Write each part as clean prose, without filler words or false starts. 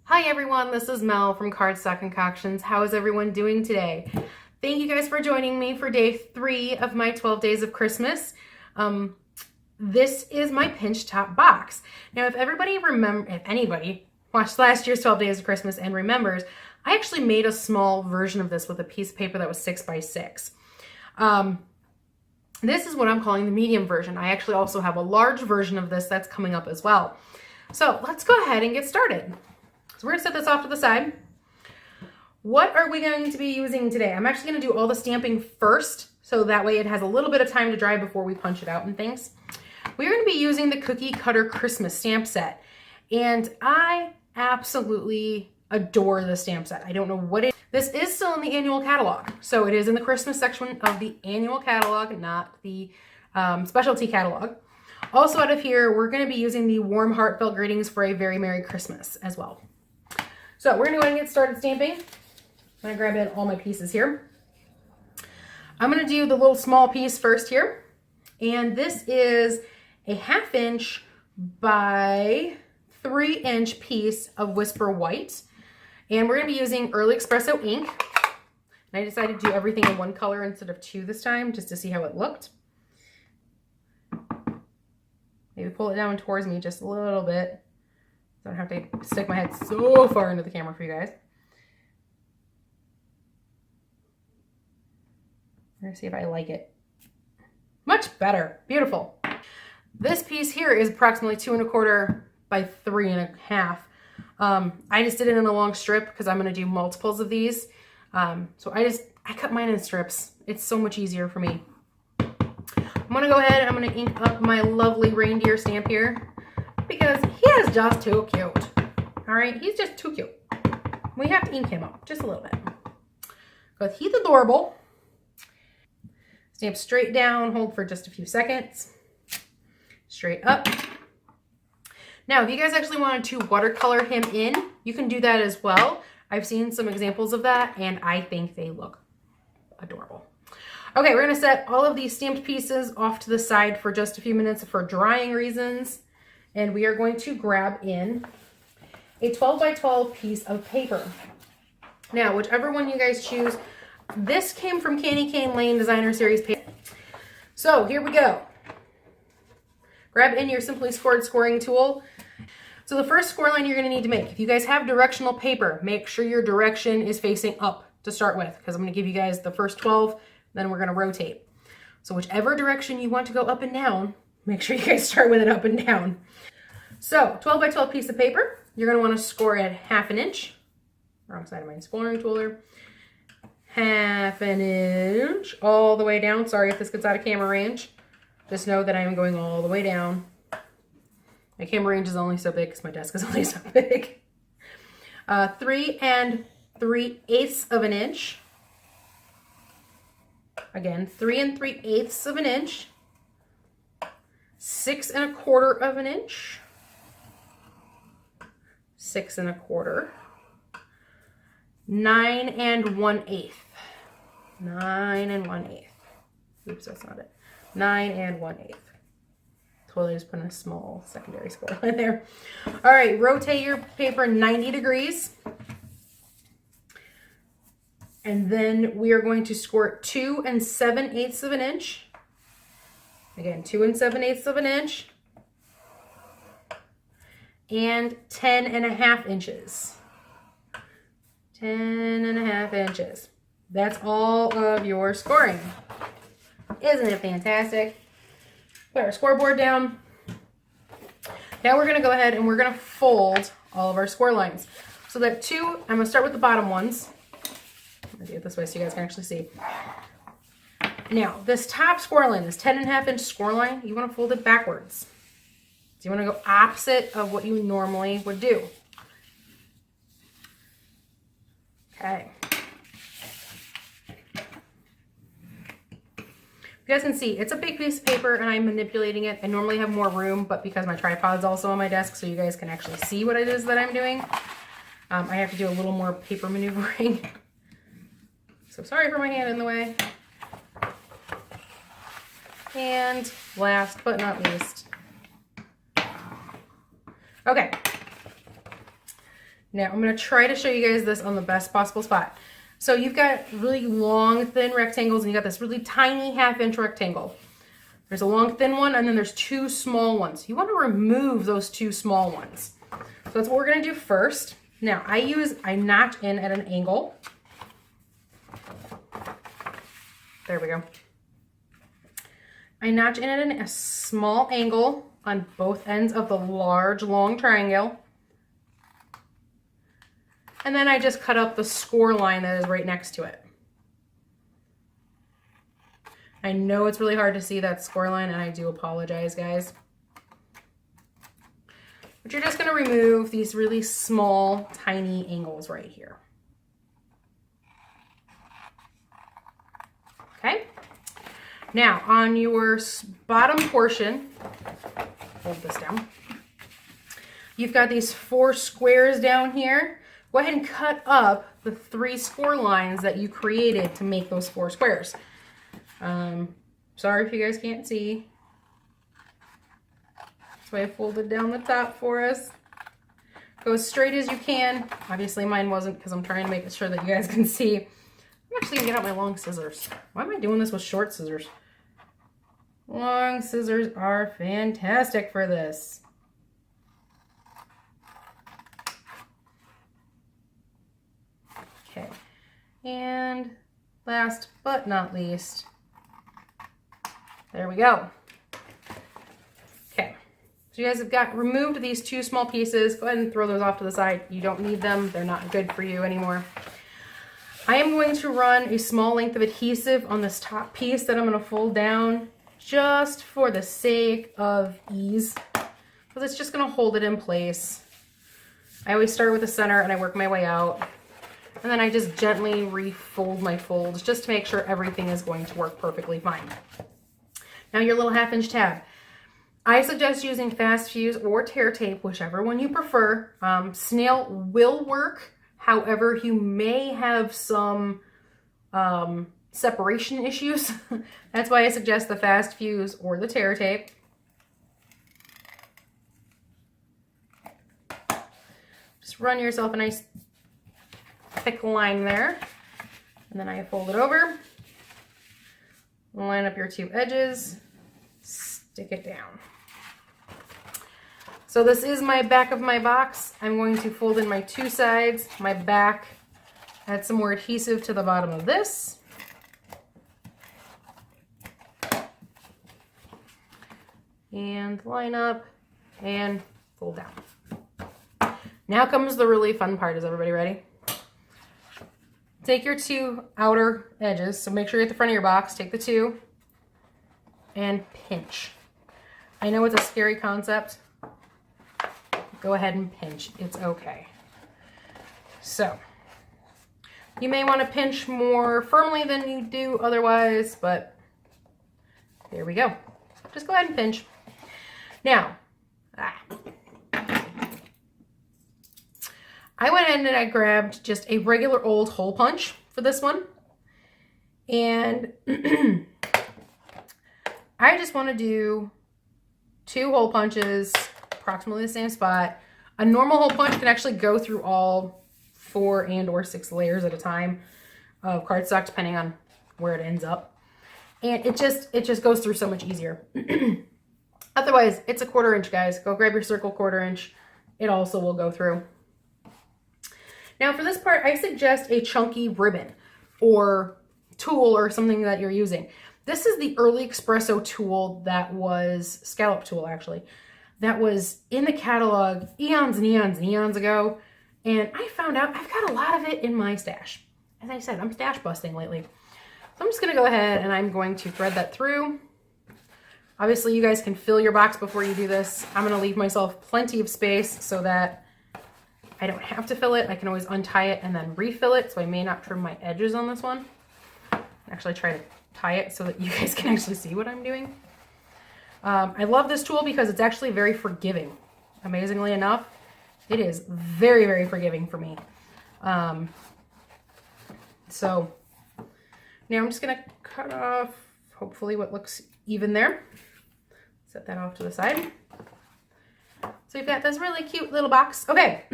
Hi everyone, this is Mel from Cardstock Concoctions. How is everyone doing today? Thank you guys for joining me for day 3 of my 12 days of Christmas. This is my pinch top box. Now if anybody watched last year's 12 days of Christmas and remembers, I actually made a small version of this with a piece of paper that was 6 by 6. This is what I'm calling the medium version. I actually also have a large version of this that's coming up as well. So let's go ahead and get started. So we're gonna set this off to the side. What are we going to be using today? I'm actually gonna do all the stamping first, so that way it has a little bit of time to dry before we punch it out and things. We're gonna be using the Cookie Cutter Christmas stamp set. And I absolutely adore the stamp set. I don't know what it is. This is still in the annual catalog. So it is in the Christmas section of the annual catalog, not the specialty catalog. Also out of here, we're gonna be using the warm heartfelt greetings for a very Merry Christmas as well. So we're gonna go ahead and get started stamping. I'm gonna grab in all my pieces here. I'm gonna do the little small piece first here. And this is a 1/2 inch by 3 inch piece of Whisper White. And we're gonna be using Early Espresso ink. And I decided to do everything in one color instead of 2 this time, just to see how it looked. Maybe pull it down towards me just a little bit. So I don't have to stick my head so far into the camera for you guys. I'm gonna see if I like it. Much better, beautiful. This piece here is approximately 2 1/4 by 3 1/2. I just did it in a long strip because I'm gonna do multiples of these. So I cut mine in strips. It's so much easier for me. I'm gonna go ahead and I'm gonna ink up my lovely reindeer stamp here because he is just too cute. All right, he's just too cute. We have to ink him up just a little bit because he's adorable. Stamp straight down, hold for just a few seconds. Straight up. Now, if you guys actually wanted to watercolor him in, you can do that as well. I've seen some examples of that and I think they look adorable. Okay, we're gonna set all of these stamped pieces off to the side for just a few minutes for drying reasons. And we are going to grab in a 12 by 12 piece of paper. Now, whichever one you guys choose, this came from Candy Cane Lane Designer Series paper. So here we go. Grab in your Simply Scored scoring tool. So the first score line you're gonna need to make, if you guys have directional paper, make sure your direction is facing up to start with, because I'm gonna give you guys the first 12, then we're gonna rotate. So whichever direction you want to go up and down, make sure you guys start with it up and down. So 12 by 12 piece of paper, you're gonna wanna score at 1/2 inch. Wrong side of my scoring tool there. 1/2 inch all the way down. Sorry if this gets out of camera range. Just know that I'm going all the way down. My camera range is only so big because my desk is only so big. 3 3/8 of an inch. Again, 3 3/8 of an inch. 6 1/4 of an inch. 6 1/4. 9 1/8. 9 1/8. Oops, that's not it. 9 1/8. Totally just put in a small secondary score line there. All right, rotate your paper 90 degrees. And then we are going to score 2 7/8 of an inch. Again, 2 7/8 of an inch. And 10 1/2 inches. 10 1/2 inches. That's all of your scoring. Isn't it fantastic? Put our scoreboard down. Now we're gonna go ahead and we're gonna fold all of our score lines. So that 2, I'm gonna start with the bottom ones. I'm gonna do it this way so you guys can actually see. Now, this top score line, this 10 1/2 inch score line, you wanna fold it backwards. So you wanna go opposite of what you normally would do. Okay. You guys can see, it's a big piece of paper and I'm manipulating it. I normally have more room, but because my tripod's also on my desk, so you guys can actually see what it is that I'm doing, I have to do a little more paper maneuvering. So sorry for my hand in the way. And last but not least. Okay. Now I'm going to try to show you guys this on the best possible spot. So you've got really long, thin rectangles, and you got this really tiny 1/2-inch rectangle. There's a long, thin one, and then there's 2 small ones. You want to remove those 2 small ones. So that's what we're going to do first. Now I notch in at an angle. There we go. I notch in at a small angle on both ends of the large, long triangle. And then I just cut up the score line that is right next to it. I know it's really hard to see that score line, and I do apologize, guys. But you're just going to remove these really small, tiny angles right here. Okay? Now, on your bottom portion, hold this down, you've got these 4 squares down here. Go ahead and cut up the 3 score lines that you created to make those 4 squares. Sorry if you guys can't see. That's why I folded down the top for us. Go as straight as you can. Obviously mine wasn't, because I'm trying to make sure that you guys can see. I'm actually gonna get out my long scissors. Why am I doing this with short scissors? Long scissors are fantastic for this. Okay, and last but not least, there we go. Okay, so you guys have removed these 2 small pieces. Go ahead and throw those off to the side. You don't need them. They're not good for you anymore. I am going to run a small length of adhesive on this top piece that I'm going to fold down just for the sake of ease, because it's just going to hold it in place. I always start with the center and I work my way out. And then I just gently refold my folds just to make sure everything is going to work perfectly fine. Now your little 1/2-inch tab. I suggest using fast fuse or tear tape, whichever one you prefer. Snail will work. However, you may have some separation issues. That's why I suggest the fast fuse or the tear tape. Just run yourself a nice thick line there, and then I fold it over, line up your 2 edges, stick it down. So this is my back of my box. I'm going to fold in my 2 sides, my back, add some more adhesive to the bottom of this, and line up and fold down. Now comes the really fun part. Is everybody ready? Take your 2 outer edges, so make sure you're at the front of your box, take the 2 and pinch. I know it's a scary concept. Go ahead and pinch, it's okay. So, you may want to pinch more firmly than you do otherwise, but there we go. Just go ahead and pinch. Now, I went in and I grabbed just a regular old hole punch for this one. And I just want to do 2 hole punches, approximately the same spot. A normal hole punch can actually go through all 4 and or 6 layers at a time of cardstock, depending on where it ends up. And it just goes through so much easier. Otherwise, it's a 1/4 inch, guys. Go grab your circle 1/4 inch. It also will go through. Now for this part, I suggest a chunky ribbon or tool or something that you're using. This is the early espresso tool that was, scallop tool actually, that was in the catalog eons and eons and eons ago. And I found out I've got a lot of it in my stash. As I said, I'm stash busting lately. So I'm just gonna go ahead and I'm going to thread that through. Obviously you guys can fill your box before you do this. I'm gonna leave myself plenty of space so that I don't have to fill it. I can always untie it and then refill it, so I may not trim my edges on this one. Actually try to tie it so that you guys can actually see what I'm doing. I love this tool because it's actually very forgiving. Amazingly enough, it is very, very forgiving for me. So now I'm just gonna cut off hopefully what looks even there. Set that off to the side. So we've got this really cute little box. Okay.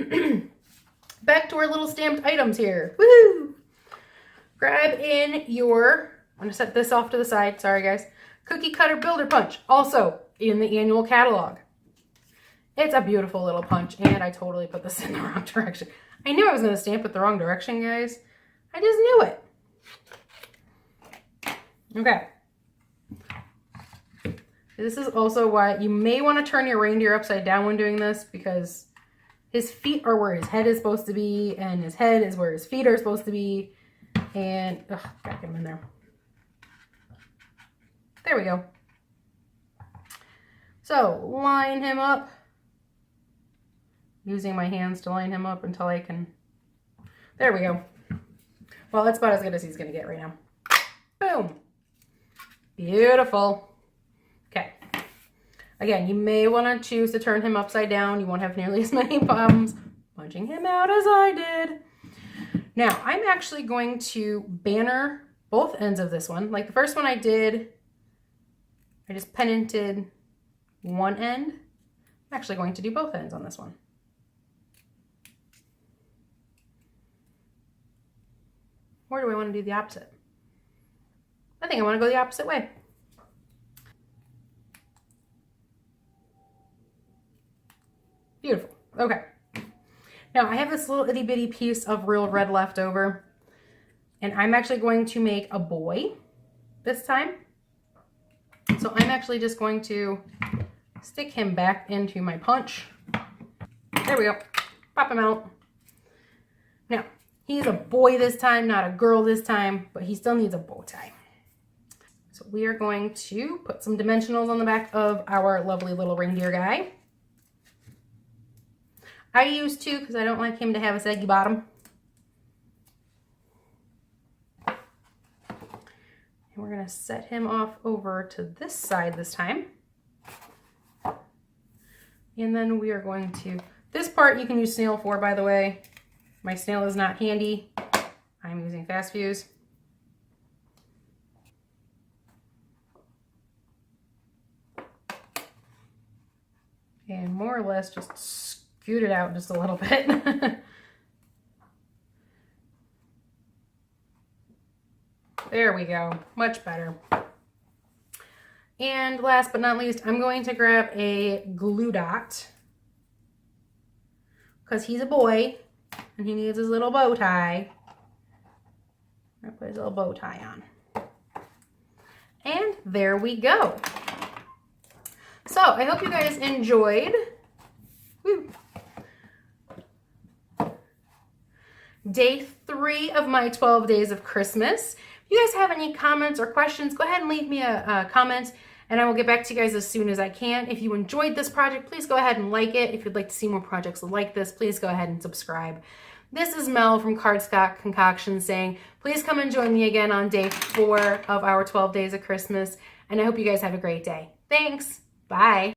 back to our little stamped items here. Woohoo! Grab in your, I'm gonna set this off to the side, sorry guys. Cookie Cutter Builder Punch, also in the annual catalog. It's a beautiful little punch, and I totally put this in the wrong direction. I knew I was gonna stamp it the wrong direction, guys. I just knew it. Okay. This is also why you may want to turn your reindeer upside down when doing this, because his feet are where his head is supposed to be, and his head is where his feet are supposed to be. And, ugh, gotta get him in there. There we go. So, line him up. Using my hands to line him up until I can... There we go. Well, that's about as good as he's gonna get right now. Boom. Beautiful. Okay. Again, you may want to choose to turn him upside down. You won't have nearly as many problems punching him out as I did. Now, I'm actually going to banner both ends of this one. Like the first one I did, I just pendented one end. I'm actually going to do both ends on this one. Or do I want to do the opposite? I think I want to go the opposite way. Beautiful. Okay. Now I have this little itty bitty piece of real red left over, and I'm actually going to make a boy this time. So I'm actually just going to stick him back into my punch. There we go. Pop him out. Now, he's a boy this time, not a girl this time, but he still needs a bow tie. So we are going to put some dimensionals on the back of our lovely little reindeer guy. I use 2 because I don't like him to have a saggy bottom. And we're going to set him off over to this side this time. And then we are going to, this part you can use snail for, by the way. My snail is not handy. I'm using Fast Fuse. And more or less just scoot it out just a little bit. There we go, much better. And last but not least, I'm going to grab a glue dot because he's a boy and he needs his little bow tie. I'm gonna put his little bow tie on. And there we go. So I hope you guys enjoyed. Woo. Day 3 of my 12 days of Christmas. If you guys have any comments or questions, go ahead and leave me a comment and I will get back to you guys as soon as I can. If you enjoyed this project, please go ahead and like it. If you'd like to see more projects like this, please go ahead and subscribe. This is Mel from Cardstock Concoctions saying, please come and join me again on day 4 of our 12 days of Christmas. And I hope you guys have a great day. Thanks. Bye.